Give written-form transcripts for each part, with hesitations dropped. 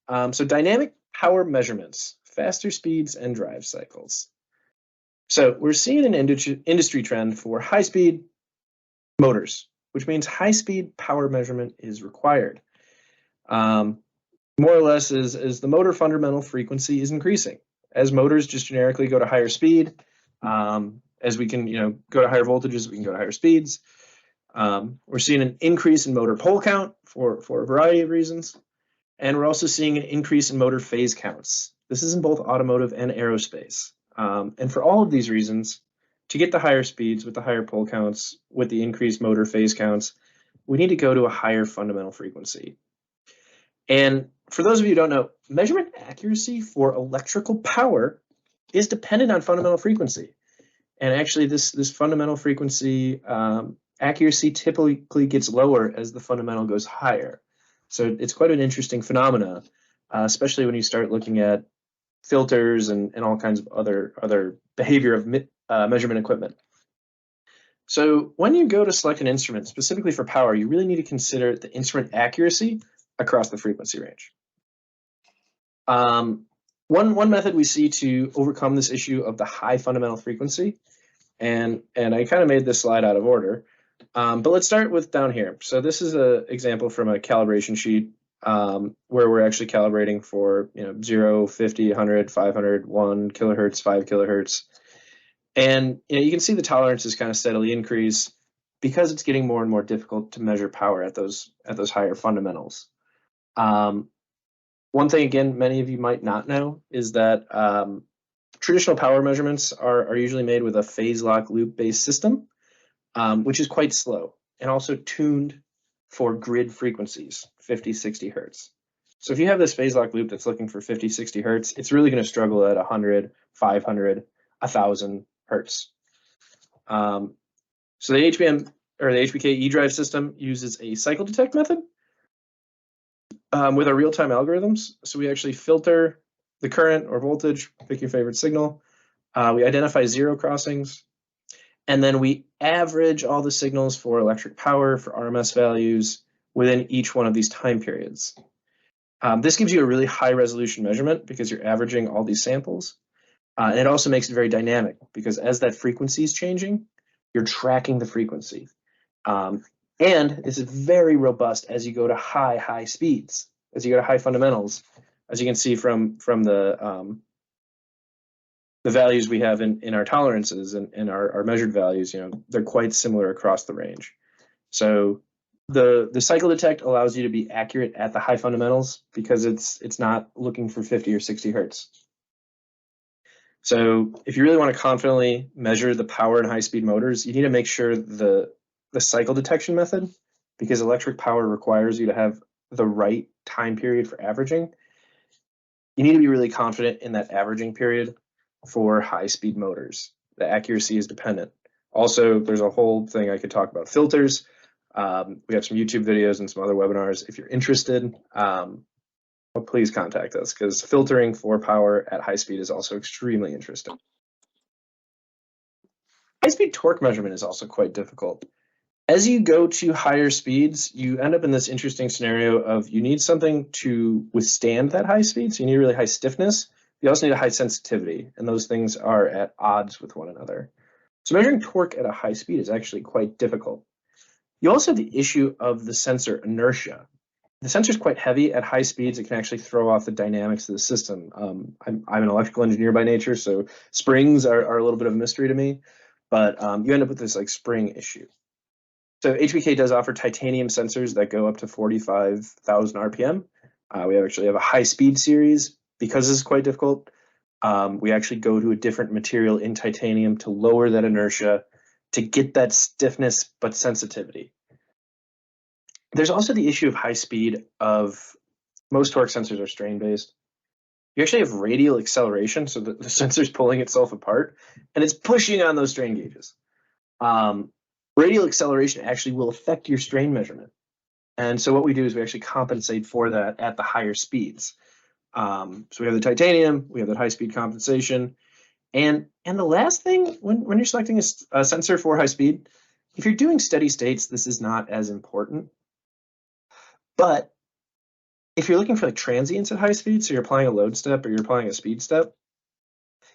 So dynamic power measurements, faster speeds and drive cycles. So we're seeing an industry trend for high-speed motors, which means high-speed power measurement is required. More or less as the motor fundamental frequency is increasing. As motors just generically go to higher speed, as we can go to higher voltages, we can go to higher speeds. We're seeing an increase in motor pole count for a variety of reasons. And we're also seeing an increase in motor phase counts. This is in both automotive and aerospace. And for all of these reasons, to get the higher speeds with the higher pole counts, with the increased motor phase counts, we need to go to a higher fundamental frequency. And for those of you who don't know, measurement accuracy for electrical power is dependent on fundamental frequency. And actually, this fundamental frequency accuracy typically gets lower as the fundamental goes higher. So it's quite an interesting phenomena, especially when you start looking at filters and all kinds of other behavior of measurement equipment. So when you go to select an instrument, specifically for power, you really need to consider the instrument accuracy across the frequency range. One method we see to overcome this issue of the high fundamental frequency, and I kind of made this slide out of order, but let's start with down here. So this is an example from a calibration sheet where we're actually calibrating for 0, 50, 100, 500, 1 kilohertz, 5 kilohertz. And you can see the tolerances kind of steadily increase because it's getting more and more difficult to measure power at those higher fundamentals. One thing, again, many of you might not know is that traditional power measurements are usually made with a phase lock loop-based system, which is quite slow and also tuned for grid frequencies, 50, 60 hertz. So if you have this phase lock loop that's looking for 50, 60 hertz, it's really going to struggle at 100, 500, 1,000 hertz. So the HBM or the HBK eDrive system uses a cycle detect method with our real-time algorithms. So we actually filter the current or voltage, pick your favorite signal. We identify zero crossings, and then we average all the signals for electric power, for RMS values within each one of these time periods. This gives you a really high resolution measurement because you're averaging all these samples. And it also makes it very dynamic because as that frequency is changing, you're tracking the frequency. And it's very robust as you go to high speeds, as you go to high fundamentals. As you can see from the values we have in our tolerances and our measured values, they're quite similar across the range. So the cycle detect allows you to be accurate at the high fundamentals because it's not looking for 50 or 60 hertz. So if you really want to confidently measure the power in high-speed motors, you need to make sure the cycle detection method, because electric power requires you to have the right time period for averaging. You need to be really confident in that averaging period for high-speed motors. The accuracy is dependent. Also, there's a whole thing I could talk about filters. We have some YouTube videos and some other webinars. If you're interested, well, please contact us because filtering for power at high speed is also extremely interesting. High-speed torque measurement is also quite difficult. As you go to higher speeds, you end up in this interesting scenario of you need something to withstand that high speed, so you need really high stiffness. You also need a high sensitivity, and those things are at odds with one another. So measuring torque at a high speed is actually quite difficult. You also have the issue of the sensor inertia. The sensor is quite heavy at high speeds. It can actually throw off the dynamics of the system. I'm an electrical engineer by nature, so springs are a little bit of a mystery to me, but you end up with this like spring issue. So HBK does offer titanium sensors that go up to 45,000 RPM. We actually have a high speed series. Because this is quite difficult, we actually go to a different material in titanium to lower that inertia to get that stiffness but sensitivity. There's also the issue of high speed of most torque sensors are strain based. You actually have radial acceleration, so the sensor's pulling itself apart and it's pushing on those strain gauges. Radial acceleration actually will affect your strain measurement. And so what we do is we actually compensate for that at the higher speeds. So we have the titanium, we have that high speed compensation. And the last thing, when you're selecting a sensor for high speed, if you're doing steady states, this is not as important. But If you're looking for like transients at high speed, so you're applying a load step or you're applying a speed step,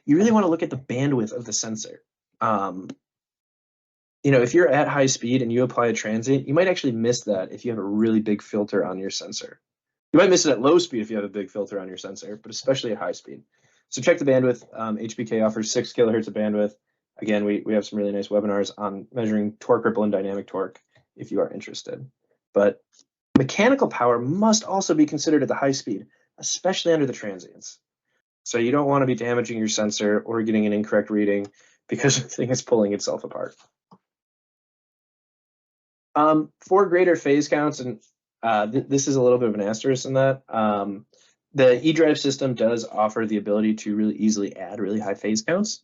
you really want to look at the bandwidth of the sensor. If you're at high speed and you apply a transient, you might actually miss that if you have a really big filter on your sensor. You might miss it at low speed if you have a big filter on your sensor, but especially at high speed. So check the bandwidth. HBK offers 6 kilohertz of bandwidth. Again, we have some really nice webinars on measuring torque ripple and dynamic torque if you are interested. But mechanical power must also be considered at the high speed, especially under the transients. So you don't want to be damaging your sensor or getting an incorrect reading because the thing is pulling itself apart. For greater phase counts, and this is a little bit of an asterisk in that, the eDrive system does offer the ability to really easily add really high phase counts.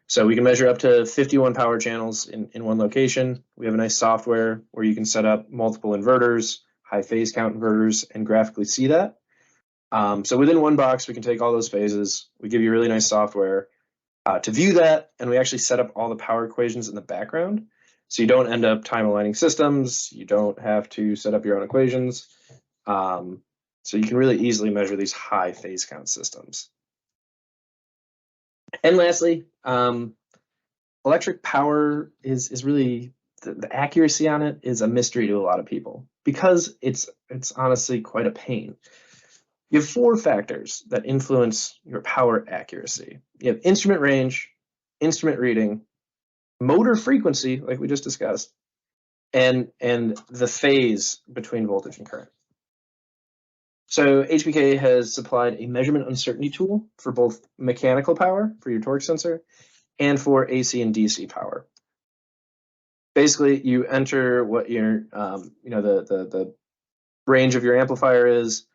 So we can measure up to 51 power channels in one location. We have a nice software where you can set up multiple inverters, high phase count inverters, and graphically see that. So within one box, we can take all those phases. We give you really nice software to view that, and we actually set up all the power equations in the background. So you don't end up time aligning systems. You don't have to set up your own equations. So you can really easily measure these high phase count systems. And lastly, electric power is really, the accuracy on it is a mystery to a lot of people because it's honestly quite a pain. You have 4 factors that influence your power accuracy. You have instrument range, instrument reading, motor frequency, like we just discussed, and the phase between voltage and current. So HBK has supplied a measurement uncertainty tool for both mechanical power for your torque sensor and for AC and DC power. Basically, you enter what your the range of your amplifier is.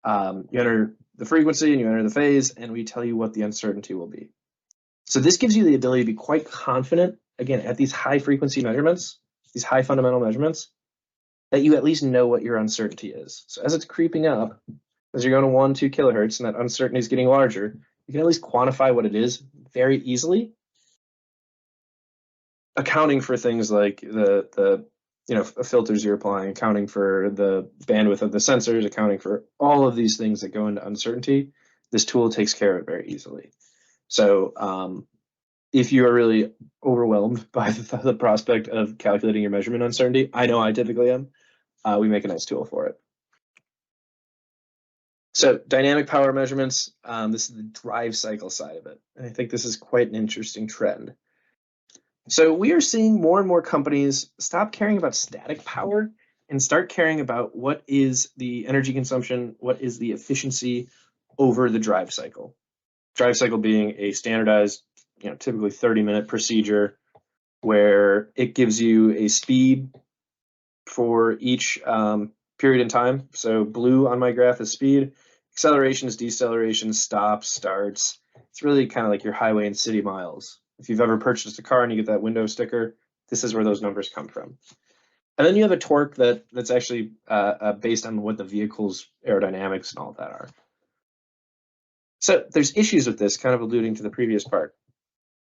You enter the frequency and you enter the phase, and we tell you what the uncertainty will be. So this gives you the ability to be quite confident, again, at these high frequency measurements, these high fundamental measurements, that you at least know what your uncertainty is. So as it's creeping up, as you're going to 1, 2 kilohertz, and that uncertainty is getting larger, you can at least quantify what it is very easily, accounting for things like the filters you're applying, accounting for the bandwidth of the sensors, accounting for all of these things that go into uncertainty. This tool takes care of it very easily. So if you are really overwhelmed by the prospect of calculating your measurement uncertainty, I know I typically am, we make a nice tool for it. So dynamic power measurements, this is the drive cycle side of it. And I think this is quite an interesting trend. So we are seeing more and more companies stop caring about static power and start caring about what is the energy consumption, what is the efficiency over the drive cycle. Drive cycle being a standardized, typically 30-minute procedure where it gives you a speed for each period in time. So blue on my graph is speed, acceleration is deceleration, stops, starts. It's really kind of like your highway and city miles. If you've ever purchased a car and you get that window sticker, this is where those numbers come from. And then you have a torque that's actually based on what the vehicle's aerodynamics and all of that are. So there's issues with this, kind of alluding to the previous part.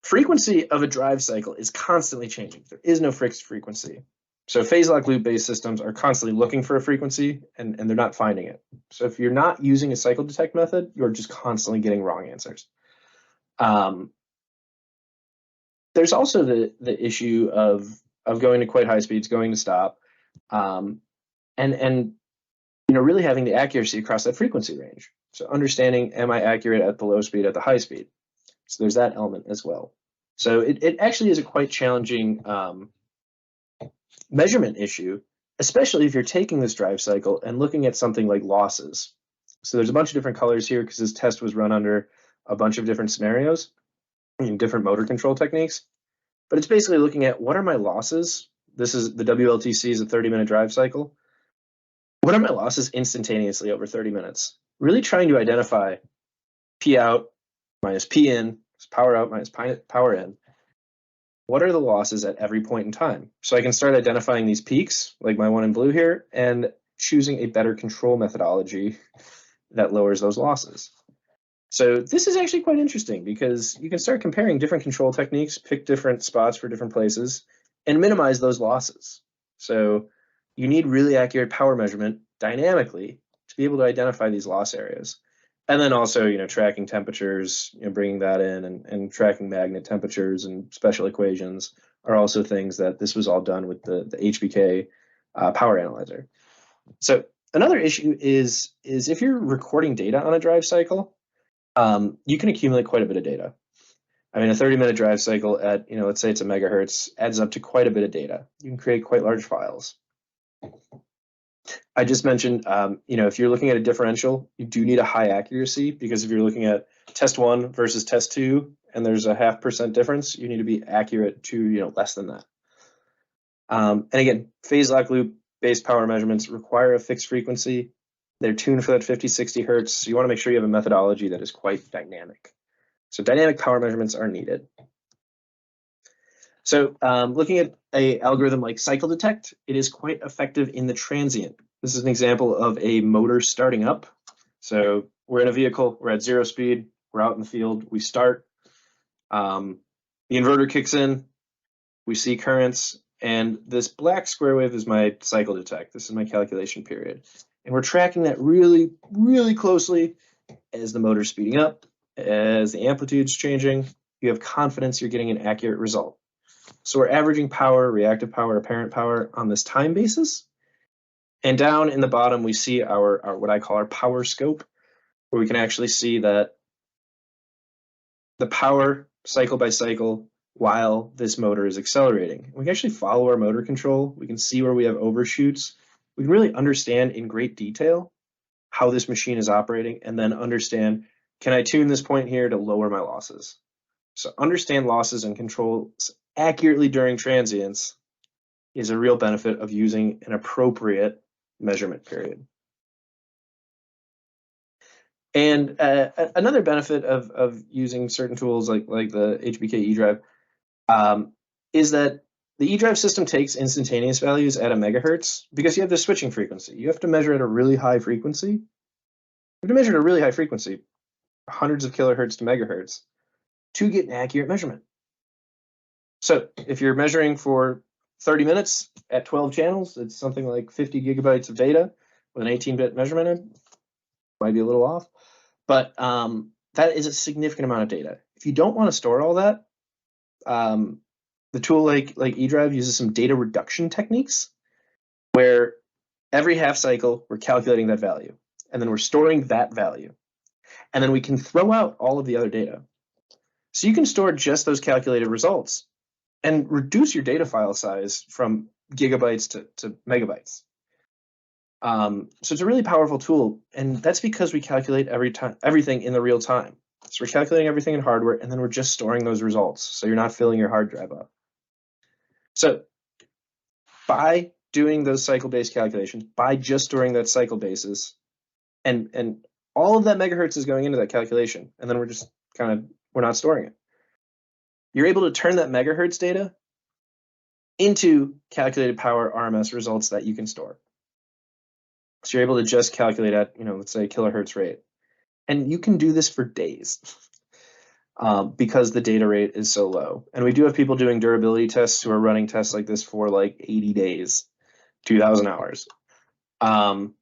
Frequency of a drive cycle is constantly changing. There is no fixed frequency. So phase lock loop based systems are constantly looking for a frequency and they're not finding it. So if you're not using a cycle detect method, you're just constantly getting wrong answers. There's also the issue of going to quite high speeds, going to stop, and really having the accuracy across that frequency range. So understanding, am I accurate at the low speed, at the high speed? So there's that element as well. So it actually is a quite challenging measurement issue, especially if you're taking this drive cycle and looking at something like losses. So there's a bunch of different colors here because this test was run under a bunch of different scenarios and different motor control techniques. But it's basically looking at what are my losses. This is the WLTC is a 30-minute drive cycle. What are my losses instantaneously over 30 minutes? Really trying to identify P out minus P in, power out minus power in. What are the losses at every point in time? So I can start identifying these peaks, like my one in blue here, and choosing a better control methodology that lowers those losses. So this is actually quite interesting because you can start comparing different control techniques, pick different spots for different places, and minimize those losses. So you need really accurate power measurement dynamically to be able to identify these loss areas. And then also, tracking temperatures, bringing that in and tracking magnet temperatures and special equations are also things that this was all done with the HBK power analyzer. So another issue is if you're recording data on a drive cycle, you can accumulate quite a bit of data. I mean, a 30-minute drive cycle at, let's say it's a megahertz, adds up to quite a bit of data. You can create quite large files. I just mentioned, if you're looking at a differential, you do need a high accuracy, because if you're looking at test 1 versus test 2, and there's a 0.5% difference, you need to be accurate to, less than that. And again, phase lock loop based power measurements require a fixed frequency. They're tuned for that 50, 60 hertz. So you want to make sure you have a methodology that is quite dynamic. So dynamic power measurements are needed. So looking at an algorithm like cycle detect, it is quite effective in the transient. This is an example of a motor starting up. So we're in a vehicle, we're at 0 speed, we're out in the field, we start, the inverter kicks in, we see currents, and this black square wave is my cycle detect. This is my calculation period. And we're tracking that really, really closely as the motor's speeding up, as the amplitude's changing. You have confidence you're getting an accurate result. So we're averaging power, reactive power, apparent power on this time basis. And down in the bottom, we see our what I call our power scope, where we can actually see that the power cycle by cycle while this motor is accelerating. We can actually follow our motor control. We can see where we have overshoots. We can really understand in great detail how this machine is operating, and then understand, can I tune this point here to lower my losses? So understand losses and controls accurately during transients is a real benefit of using an appropriate measurement period. And another benefit of using certain tools like the HBK eDrive is that the eDrive system takes instantaneous values at a megahertz, because you have the switching frequency. You have to measure at a really high frequency. You have to measure at a really high frequency, hundreds of kilohertz to megahertz, to get an accurate measurement. So if you're measuring for 30 minutes at 12 channels, it's something like 50 gigabytes of data with an 18-bit measurement. It might be a little off, but that is a significant amount of data. If you don't want to store all that, the tool like eDrive uses some data reduction techniques, where every half cycle we're calculating that value, and then we're storing that value, and then we can throw out all of the other data. So you can store just those calculated results and reduce your data file size from gigabytes to megabytes. So it's a really powerful tool, and that's because we calculate everything in the real time. So we're calculating everything in hardware, and then we're just storing those results, so you're not filling your hard drive up. So by doing those cycle-based calculations, by just storing that cycle basis, and all of that megahertz is going into that calculation, and then we're not storing it. You're able to turn that megahertz data into calculated power RMS results that you can store. So you're able to just calculate at, let's say kilohertz rate. And you can do this for days because the data rate is so low. And we do have people doing durability tests who are running tests like this for like 80 days, 2,000 hours. And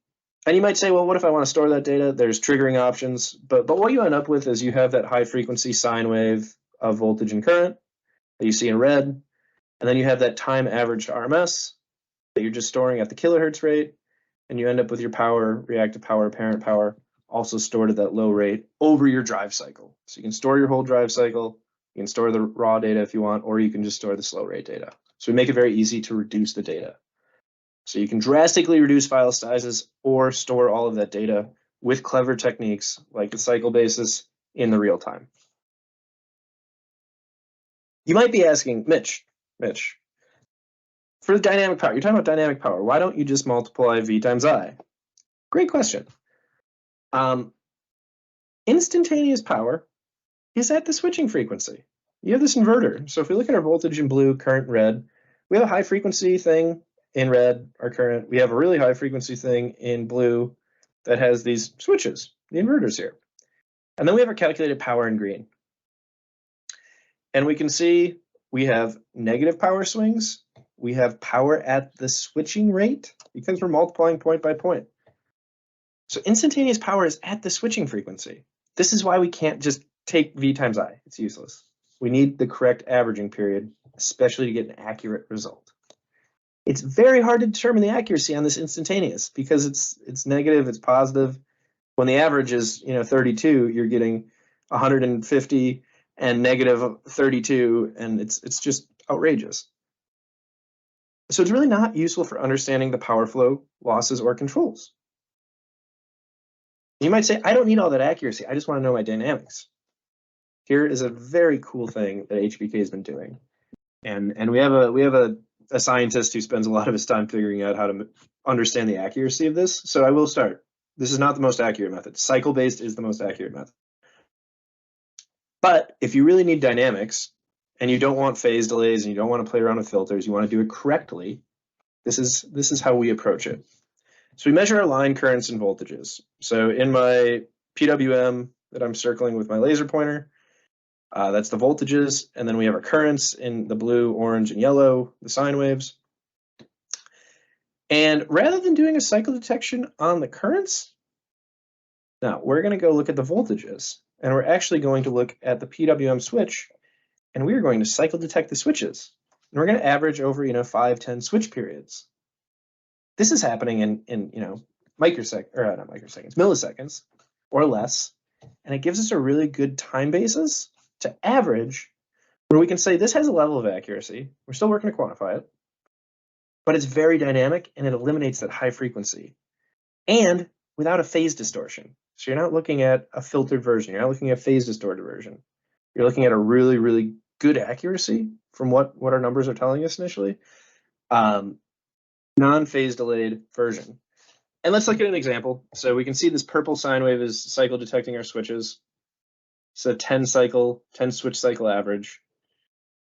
you might say, well, what if I want to store that data? There's triggering options, but what you end up with is you have that high frequency sine wave of voltage and current that you see in red, and then you have that time averaged RMS that you're just storing at the kilohertz rate, and you end up with your power, reactive power, apparent power, also stored at that low rate over your drive cycle. So you can store your whole drive cycle, you can store the raw data if you want, or you can just store the slow rate data. So we make it very easy to reduce the data. So you can drastically reduce file sizes or store all of that data with clever techniques like the cycle basis in the real time. You might be asking, Mitch, for the dynamic power, you're talking about dynamic power, why don't you just multiply V times I? Great question. Instantaneous power is at the switching frequency. You have this inverter. So if we look at our voltage in blue, current in red, we have a high frequency thing in red, our current. We have a really high frequency thing in blue that has these switches, the inverters here. And then we have our calculated power in green. And we can see we have negative power swings. We have power at the switching rate because we're multiplying point by point. So instantaneous power is at the switching frequency. This is why we can't just take V times I. It's useless. We need the correct averaging period, especially to get an accurate result. It's very hard to determine the accuracy on this instantaneous because it's negative, it's positive. When the average is 32, you're getting 150 and negative 32, and it's just outrageous. So it's really not useful for understanding the power flow losses or controls. You might say, I don't need all that accuracy. I just want to know my dynamics. Here is a very cool thing that HBK has been doing. And we have a scientist who spends a lot of his time figuring out how to understand the accuracy of this. So I will start. This is not the most accurate method. Cycle-based is the most accurate method. But if you really need dynamics and you don't want phase delays and you don't want to play around with filters, you want to do it correctly, this is how we approach it. So we measure our line currents and voltages. So in my PWM that I'm circling with my laser pointer, that's the voltages, and then we have our currents in the blue, orange, and yellow, the sine waves. And rather than doing a cycle detection on the currents, now we're going to go look at the voltages, and we're actually going to look at the PWM switch, and we're going to cycle detect the switches. And we're going to average over 5, 10 switch periods. This is happening in milliseconds or less, and it gives us a really good time basis to average, where we can say this has a level of accuracy. We're still working to quantify it, but it's very dynamic and it eliminates that high frequency and without a phase distortion. So you're not looking at a filtered version. You're not looking at a phase distorted version. You're looking at a really, really good accuracy from what our numbers are telling us initially. Non-phase delayed version. And let's look at an example. So we can see this purple sine wave is cycle detecting our switches. So 10 switch cycle average.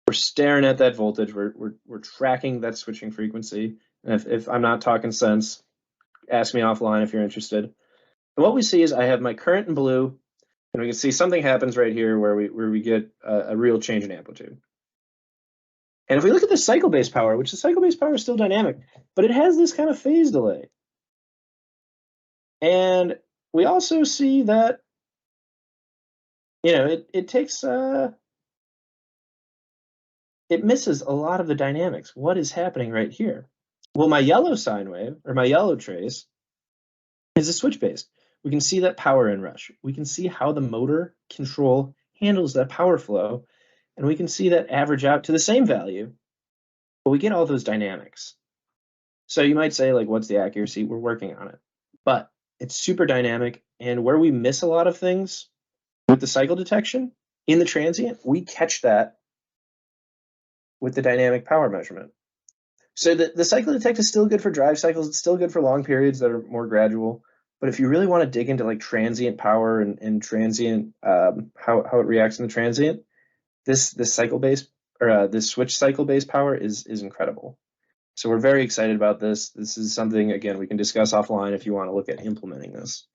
We're staring at that voltage. We're tracking that switching frequency. And if I'm not talking sense, ask me offline if you're interested. And what we see is I have my current in blue, and we can see something happens right here where we get a real change in amplitude. And if we look at the cycle-based power, which the cycle-based power is still dynamic, but it has this kind of phase delay. And we also see that, it takes, it misses a lot of the dynamics. What is happening right here? Well, my yellow sine wave, or my yellow trace, is a switch-based. We can see that power inrush. We can see how the motor control handles that power flow, and we can see that average out to the same value, but we get all those dynamics. So you might say, like, what's the accuracy? We're working on it. But it's super dynamic, and where we miss a lot of things with the cycle detection in the transient, we catch that with the dynamic power measurement. So the cycle detect is still good for drive cycles. It's still good for long periods that are more gradual. But if you really want to dig into like transient power and transient, how it reacts in the transient, this cycle-based or this switch cycle-based power is incredible. So we're very excited about this. This is something, again, we can discuss offline if you want to look at implementing this.